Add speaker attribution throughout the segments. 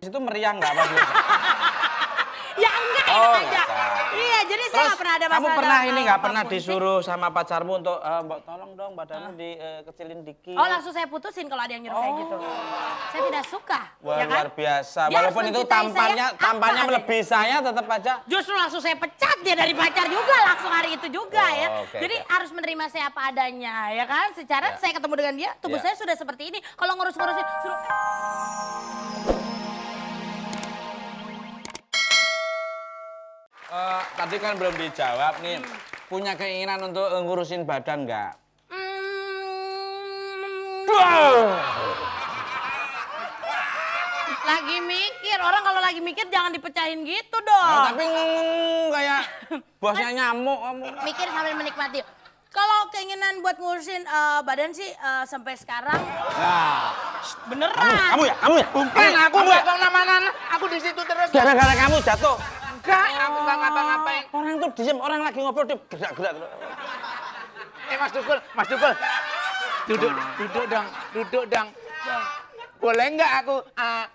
Speaker 1: Itu meriang nggak Mas?
Speaker 2: Ya enggak,
Speaker 1: Oh,
Speaker 2: enak aja. Iya, jadi saya nggak pernah ada masalah.
Speaker 1: Kamu pernah ini nggak pernah
Speaker 2: apapun sih.
Speaker 1: disuruh sama pacarmu untuk Mbak tolong dong badanmu dikecilin dikit.
Speaker 2: Oh, langsung saya putusin kalau ada yang nyuruh kayak gitu. Saya tidak suka.
Speaker 1: Wah,
Speaker 2: ya kan?
Speaker 1: luar biasa.
Speaker 2: Dia
Speaker 1: Walaupun
Speaker 2: harus
Speaker 1: itu
Speaker 2: mencintai
Speaker 1: tampannya
Speaker 2: saya,
Speaker 1: tampannya
Speaker 2: apa
Speaker 1: melebihi saya tetap aja.
Speaker 2: Justru langsung saya pecat dia dari pacar juga langsung hari itu juga
Speaker 1: Oh,
Speaker 2: ya.
Speaker 1: oke,
Speaker 2: Jadi
Speaker 1: oke.
Speaker 2: harus menerima saya apa adanya ya kan. Secara
Speaker 1: Ya.
Speaker 2: saya ketemu dengan dia, tubuh
Speaker 1: Ya.
Speaker 2: saya sudah seperti ini. Kalau ngurus-ngurusin suruh
Speaker 1: Tadi kan belum dijawab nih. Punya keinginan untuk ngurusin badan nggak?
Speaker 2: Lagi mikir, orang kalau lagi mikir jangan dipecahin gitu dong.
Speaker 1: Nah, tapi kayak bosnya nyamuk kamu.
Speaker 2: Mikir sambil menikmati. Kalau keinginan buat ngurusin badan sih sampai sekarang
Speaker 1: Nah,
Speaker 2: beneran.
Speaker 1: kamu ya?
Speaker 3: Bukan, aku nggak kemana-mana. Aku di situ terus.
Speaker 1: Gara-gara kamu jatuh.
Speaker 3: Enggak, aku nggak ngapa-ngapain.
Speaker 1: Orang tuh diem, orang lagi ngobrol dia gerak-gerak.
Speaker 3: Mas Dukul. Duduk dong. Boleh nggak aku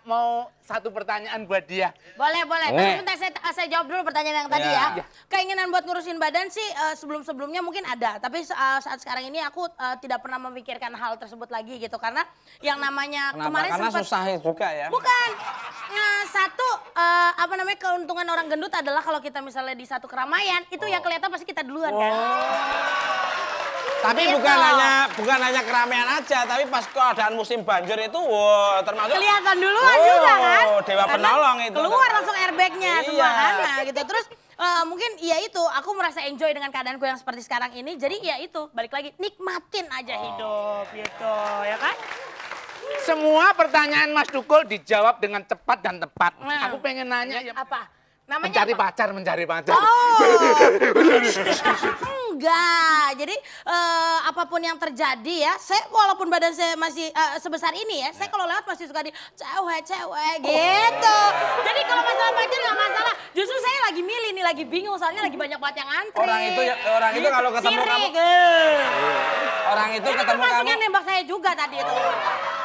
Speaker 3: mau satu pertanyaan buat dia?
Speaker 2: Boleh. Tapi sebentar saya jawab dulu pertanyaan yang tadi
Speaker 1: Iya.
Speaker 2: ya. Keinginan buat ngurusin badan sih sebelum-sebelumnya mungkin ada. Tapi saat sekarang ini aku tidak pernah memikirkan hal tersebut lagi gitu. Karena yang namanya
Speaker 1: Kenapa?
Speaker 2: kemarin
Speaker 1: Karena
Speaker 2: sempat...
Speaker 1: susah juga ya.
Speaker 2: Bukan. Nah, satu keuntungan orang gendut adalah kalau kita misalnya di satu keramaian itu yang kelihatan pasti kita duluan kan.
Speaker 1: Tapi
Speaker 2: Gitu.
Speaker 1: bukan hanya keramaian aja, tapi pas keadaan musim banjir itu wow, termasuk
Speaker 2: Kelihatan duluan juga kan.
Speaker 1: Dewa
Speaker 2: Karena
Speaker 1: penolong itu.
Speaker 2: keluar langsung airbagnya semua
Speaker 1: Iya.
Speaker 2: kan. Nah, gitu. Terus mungkin ya itu aku merasa enjoy dengan keadaanku yang seperti sekarang ini. Jadi ya itu balik lagi nikmatin aja hidup gitu ya kan.
Speaker 3: Semua pertanyaan Mas Dukul dijawab dengan cepat dan tepat.
Speaker 2: Nah.
Speaker 3: Aku pengen nanya ya.
Speaker 2: Apa? Namanya
Speaker 3: Mencari
Speaker 2: apa?
Speaker 3: pacar.
Speaker 2: Oh, enggak. Jadi apapun yang terjadi ya, saya walaupun badan saya masih sebesar ini ya, saya kalau lewat masih suka di cewek gitu. Jadi kalau masalah pacar nggak masalah. Justru saya lagi milih nih, lagi bingung soalnya lagi banyak banget yang antri.
Speaker 1: Orang itu kalau ketemu kamu,
Speaker 2: Sirik.
Speaker 1: orang itu
Speaker 2: Ini
Speaker 1: ketemu
Speaker 2: termasuknya
Speaker 1: kamu,
Speaker 2: nembak saya juga tadi itu.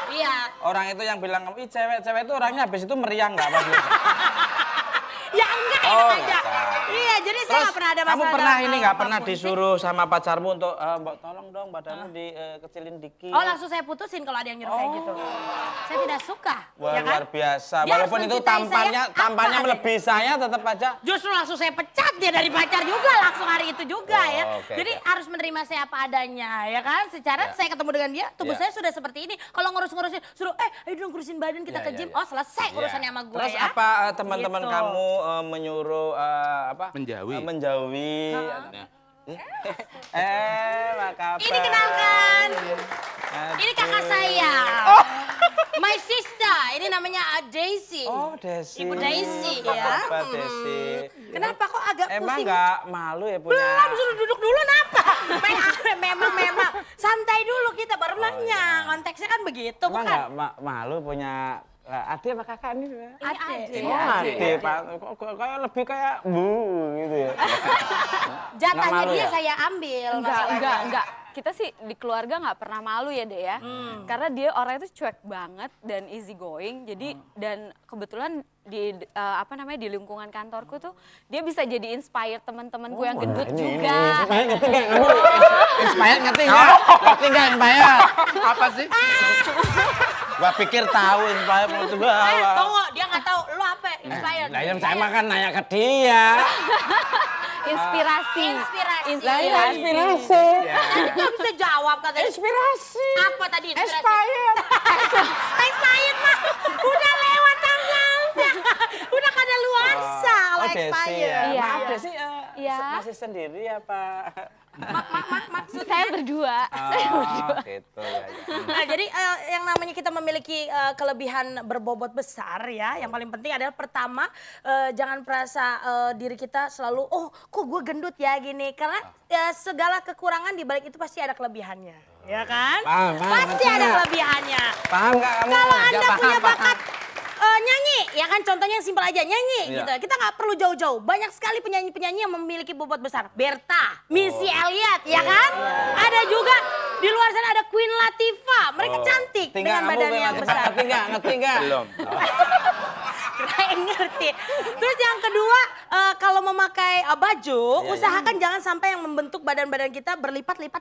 Speaker 2: Iya.
Speaker 1: orang itu yang bilang kamu, ih cewek itu orangnya habis itu meriang nggak Mas?
Speaker 2: Ya enggak,
Speaker 1: Oh,
Speaker 2: enak aja.
Speaker 1: enggak.
Speaker 2: Iya, jadi saya nggak pernah ada masalah.
Speaker 1: Kamu pernah ini nggak pernah
Speaker 2: apapun sih.
Speaker 1: disuruh sama pacarmu untuk Mbak tolong dong badanmu dikecilin dikit.
Speaker 2: Oh, langsung saya putusin kalau ada yang nyuruh kayak gitu. Saya tidak suka.
Speaker 1: Wah,
Speaker 2: ya kan?
Speaker 1: luar biasa.
Speaker 2: Dia
Speaker 1: Walaupun
Speaker 2: harus
Speaker 1: itu
Speaker 2: mencintai
Speaker 1: tampannya
Speaker 2: saya, apa adanya.
Speaker 1: melebihi saya tetap aja.
Speaker 2: Justru langsung saya pecat dia dari pacar juga langsung hari itu juga
Speaker 1: Oh,
Speaker 2: ya.
Speaker 1: oke,
Speaker 2: Jadi
Speaker 1: oke.
Speaker 2: harus menerima saya apa adanya ya kan. Secara
Speaker 1: Ya.
Speaker 2: saya ketemu dengan dia, tubuh
Speaker 1: Ya.
Speaker 2: saya sudah seperti ini. Kalau ngurus-ngurusin suruh ayo dong ngurusin badan kita
Speaker 1: Ya,
Speaker 2: ke
Speaker 1: ya,
Speaker 2: gym.
Speaker 1: ya.
Speaker 2: Oh, selesai urusannya sama gue
Speaker 1: Terus
Speaker 2: ya.
Speaker 1: apa teman-teman
Speaker 2: Gitu.
Speaker 1: kamu menyuruh
Speaker 3: Menjauhi.
Speaker 1: menjauhi. Makasih.
Speaker 2: Ini kenalkan. Ini kakak saya. My sister. Ini namanya Daisy.
Speaker 1: Oh, Desi.
Speaker 2: Ibu Daisy ya.
Speaker 1: Apa Desi?
Speaker 2: Kenapa kok agak
Speaker 1: Emang
Speaker 2: pusing?
Speaker 1: nggak malu ya punya?
Speaker 2: Belum, suruh duduk dulu napa? Memang. Santai dulu kita baru nanya. Konteksnya kan begitu,
Speaker 1: Emang
Speaker 2: bukan?
Speaker 1: nggak malu punya adik apa kakak nih?
Speaker 2: Adik.
Speaker 1: Oh, adik, Pak. Kok kayak lebih kayak bu gitu ya.
Speaker 2: Jatahnya
Speaker 1: Nggak malu
Speaker 2: dia
Speaker 1: ya?
Speaker 2: saya ambil masalahnya.
Speaker 4: Enggak. Kita sih di keluarga nggak pernah malu ya deh ya. Karena dia orangnya tuh cuek banget dan easy going. Jadi dan kebetulan di di lingkungan kantorku tuh dia bisa jadi inspire teman-temanku yang gendut juga.
Speaker 1: Inspired ngerti nggak kamu? Inspired ngerti nggak? Ngerti nggak inspired?
Speaker 3: Apa sih?
Speaker 1: Gua pikir tahu inspired mau coba.
Speaker 2: Tunggu, dia nggak tahu. Lu apa? Inspired.
Speaker 1: Nah, yang saya makan nanya ke dia.
Speaker 4: Inspirasi.
Speaker 2: Inspirasi. Tadi nggak bisa jawab katanya.
Speaker 1: Inspirasi.
Speaker 2: Apa tadi? Expired. Expired mah udah lewat tanggalnya. Udah kada luarsa kalau
Speaker 1: Oh, Desi
Speaker 2: expired.
Speaker 1: ya.
Speaker 4: Iya.
Speaker 1: Maaf Desi,
Speaker 4: Iya.
Speaker 1: masih sendiri apa?
Speaker 4: Saya berdua.
Speaker 1: Oh, gitu ya.
Speaker 2: Nah, jadi yang namanya kita memiliki kelebihan berbobot besar ya, yang paling penting adalah pertama jangan merasa diri kita selalu kok gue gendut ya gini, karena segala kekurangan di balik itu pasti ada kelebihannya, ya kan?
Speaker 1: Paham,
Speaker 2: Pasti
Speaker 1: ngerti
Speaker 2: ada
Speaker 1: nggak?
Speaker 2: kelebihannya.
Speaker 1: Paham nggak kamu?
Speaker 2: Kalau
Speaker 1: Ya,
Speaker 2: Anda
Speaker 1: paham,
Speaker 2: punya
Speaker 1: paham.
Speaker 2: bakat nyanyi, ya kan contohnya yang simpel aja, nyanyi
Speaker 1: Iya.
Speaker 2: gitu. Kita nggak perlu jauh-jauh. Banyak sekali penyanyi-penyanyi yang memiliki bobot besar. Berta, Missy Elliott, ya kan? Ada juga di luar sana ada Queen Latifah. Mereka cantik
Speaker 1: Tinggal
Speaker 2: dengan
Speaker 1: kamu
Speaker 2: badannya yang besar.
Speaker 1: Ngerti nggak?
Speaker 3: Belum.
Speaker 2: kirain ngerti. Terus yang kedua, kalau memakai baju, usahakan jangan sampai yang membentuk badan-badan kita berlipat-lipat,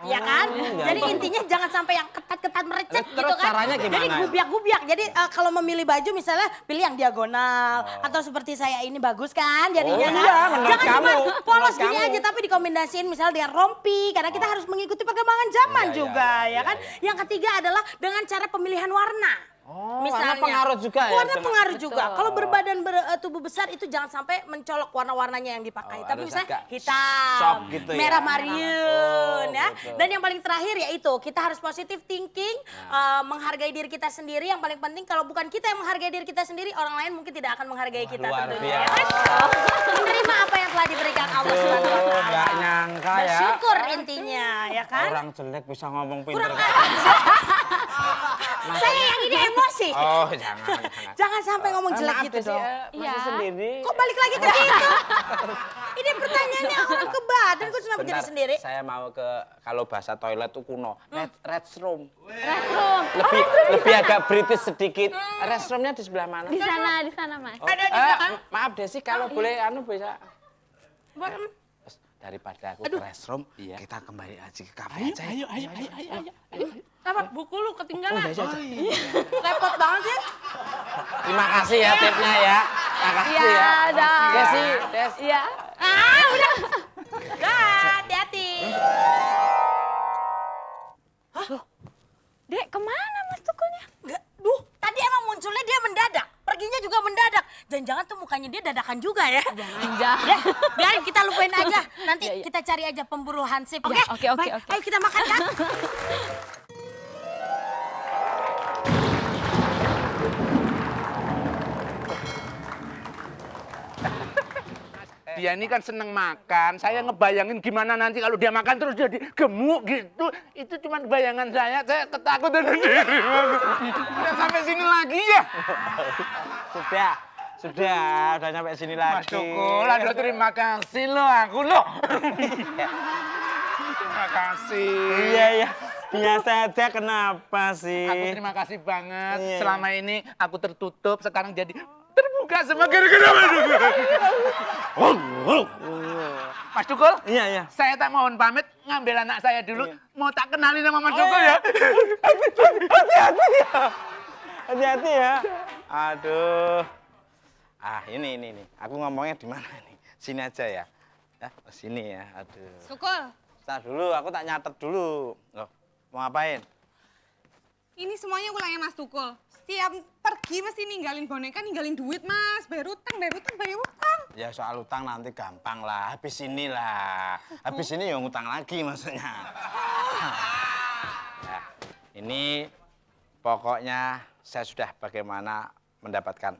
Speaker 2: ya kan? Jadi intinya jangan sampai yang ketat-ketat merecet gitu
Speaker 1: Terus
Speaker 2: kan.
Speaker 1: caranya gimana?
Speaker 2: Jadi gubiak-gubiak. Jadi kalau memilih baju misalnya pilih yang diagonal atau seperti saya ini bagus kan jadinya kan.
Speaker 1: Iya, menurut
Speaker 2: Jangan cuma
Speaker 1: kamu,
Speaker 2: polos
Speaker 1: menurut
Speaker 2: gini
Speaker 1: kamu.
Speaker 2: aja tapi dikombinasiin misalnya dengan rompi karena kita harus mengikuti perkembangan zaman juga ya kan. Yang ketiga adalah dengan cara pemilihan warna.
Speaker 1: Warna pengaruh juga ya?
Speaker 2: Warna pengaruh juga.
Speaker 4: Betul.
Speaker 2: Kalau tubuh besar itu jangan sampai mencolok warna-warnanya yang dipakai. Tapi
Speaker 1: harus
Speaker 2: misalnya
Speaker 1: agak
Speaker 2: hitam,
Speaker 1: soft gitu ya?
Speaker 2: merah Mariun ya.
Speaker 1: betul.
Speaker 2: Dan yang paling terakhir yaitu kita harus positive thinking, menghargai diri kita sendiri. Yang paling penting kalau bukan kita yang menghargai diri kita sendiri, orang lain mungkin tidak akan menghargai kita
Speaker 1: luar
Speaker 2: tentunya.
Speaker 1: biasa.
Speaker 2: Ya kan? Menerima apa yang telah diberikan Allah Subhanahu wa taala.
Speaker 1: Nggak nyangka ya.
Speaker 2: Bersyukur intinya ya kan.
Speaker 1: Orang jelek bisa ngomong pinter.
Speaker 2: Kurang Saya yang ini emosi.
Speaker 1: Oh, jangan.
Speaker 2: Jangan sampai ngomong jelek
Speaker 1: Maaf
Speaker 2: gitu
Speaker 1: Desi,
Speaker 2: dong.
Speaker 1: masih
Speaker 4: Iya.
Speaker 1: sendiri.
Speaker 2: Kok balik lagi ke situ? Ini pertanyaannya orang ke badan, kok kenapa jadi
Speaker 1: Bentar,
Speaker 2: sendiri?
Speaker 1: Saya mau ke kalau bahasa toilet tuh kuno. Restroom.
Speaker 4: Restroom.
Speaker 1: Lebih agak British sedikit. Restroomnya di sebelah mana?
Speaker 4: Di sana Mas.
Speaker 1: Oh,
Speaker 2: Ada di belakang.
Speaker 1: maaf Desi, kalau boleh bisa.
Speaker 2: Boleh.
Speaker 1: Daripada aku ke restroom, kita kembali aja ke kafe aja. Ayo.
Speaker 2: Apa buku lu ketinggalan? Repot banget sih.
Speaker 1: Terima kasih ya tipnya ya. Makasih
Speaker 4: Iya,
Speaker 1: ya.
Speaker 4: dah.
Speaker 1: Desi, Des.
Speaker 4: Iya.
Speaker 2: Udah. Dah, hati-hati.
Speaker 4: Dek, kemana Mas Tukulnya?
Speaker 2: Enggak, tadi emang munculnya dia mendadak. Perginya juga mendadak. Jangan-jangan tuh mukanya dia dadakan juga ya.
Speaker 4: Jangan.
Speaker 2: Ya, biarin kita lupain aja. Nanti
Speaker 4: Iya, iya.
Speaker 2: kita cari aja pemburu hansip. Oke,
Speaker 4: Ya, oke.
Speaker 2: Baik, ayo kita makan kan.
Speaker 3: Dia ini kan seneng makan. Saya ngebayangin gimana nanti kalau dia makan terus jadi gemuk gitu. Itu cuma bayangan saya. Saya ketakutan sendiri. Udah sampai sini lagi ya.
Speaker 1: Sudah nyampe sini lagi.
Speaker 3: Mas Tukul, aduh terima kasih lo aku lo. Terima kasih.
Speaker 1: Iya. Biasa aja kenapa sih?
Speaker 3: Aku terima kasih banget.
Speaker 1: Iya.
Speaker 3: Selama ini aku tertutup, sekarang jadi terbuka semua gara-gara Mas Tukul. Mas Tukul,
Speaker 1: Iya.
Speaker 3: saya tak mohon pamit ngambil anak saya dulu.
Speaker 1: Iya.
Speaker 3: Mau tak kenalin sama Mas Tukul ya.
Speaker 1: Hati-hati ya. Aduh. Ini. Aku ngomongnya di mana nih? Sini aja ya. Ya, sini ya. Aduh.
Speaker 5: Tukul,
Speaker 1: Bentar dulu, aku tak nyatet dulu. Loh, mau ngapain?
Speaker 5: ini semuanya ulangnya Mas Tukul. Setiap pergi mesti ninggalin boneka, ninggalin duit Mas. Bayar utang.
Speaker 1: Ya soal utang nanti gampang lah. Habis ini lah. Habis ini ya ngutang lagi maksudnya. Ya, ini pokoknya saya sudah bagaimana mendapatkan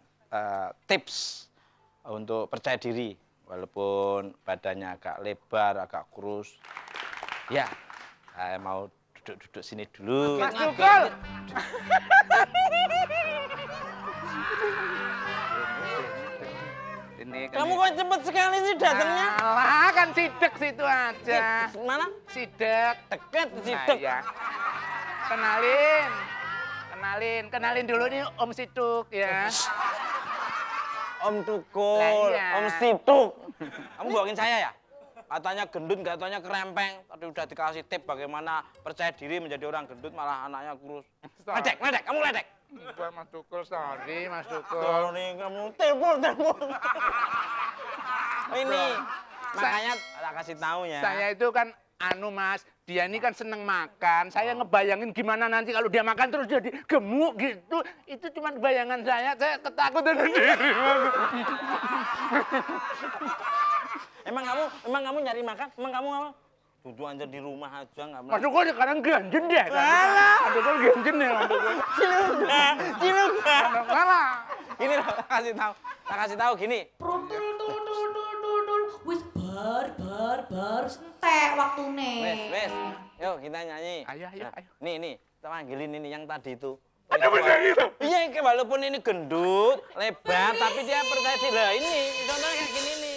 Speaker 1: tips untuk percaya diri. Walaupun badannya agak lebar, agak kurus. Ya, saya mau duduk sini dulu.
Speaker 3: Mas Tukul. Ini kan
Speaker 1: Kamu kok cepet sekali sih datangnya?
Speaker 3: Alah, kan sidak situ aja.
Speaker 1: Mana?
Speaker 3: Sidak.
Speaker 1: Deket,
Speaker 3: Nah,
Speaker 1: sidak.
Speaker 3: iya. Kenalin dulu nih Om Siduk ya.
Speaker 1: Om Tukul,
Speaker 3: Lah, iya.
Speaker 1: Om Situk. Kamu bohongin saya ya? Katanya gendut, nggak taunya kerempeng. Tadi udah dikasih tip bagaimana percaya diri menjadi orang gendut, malah anaknya kurus. Ledek, kamu ledek.
Speaker 3: Enggak, Mas Tukul, sorry Mas Tukul.
Speaker 1: Kalau nih kamu telepon. Ini, makanya tak kasih tahu ya.
Speaker 3: Saya itu kan Mas, dia ini kan seneng makan. Saya ngebayangin gimana nanti kalau dia makan terus jadi gemuk gitu. Itu cuma bayangan saya ketakutan sendiri.
Speaker 1: Emang kamu nyari makan? Emang kamu apa? Duduk aja di rumah aja nggak
Speaker 3: Mas Tukul sekarang ganjen deh. Mas Tukul ganjen deh, Mas Tukul.
Speaker 1: Ciluk.
Speaker 3: Malah.
Speaker 1: Ini loh, tak kasih tahu gini.
Speaker 2: Wis bar entek waktune.
Speaker 1: Wes. Yuk kita nyanyi.
Speaker 3: Ayo.
Speaker 1: Nih, kita panggilin ini yang tadi itu.
Speaker 3: Ada bener gitu.
Speaker 1: Iya, walaupun ini gendut, lebar, tapi dia percaya diri. Lah ini, contohnya kayak gini nih.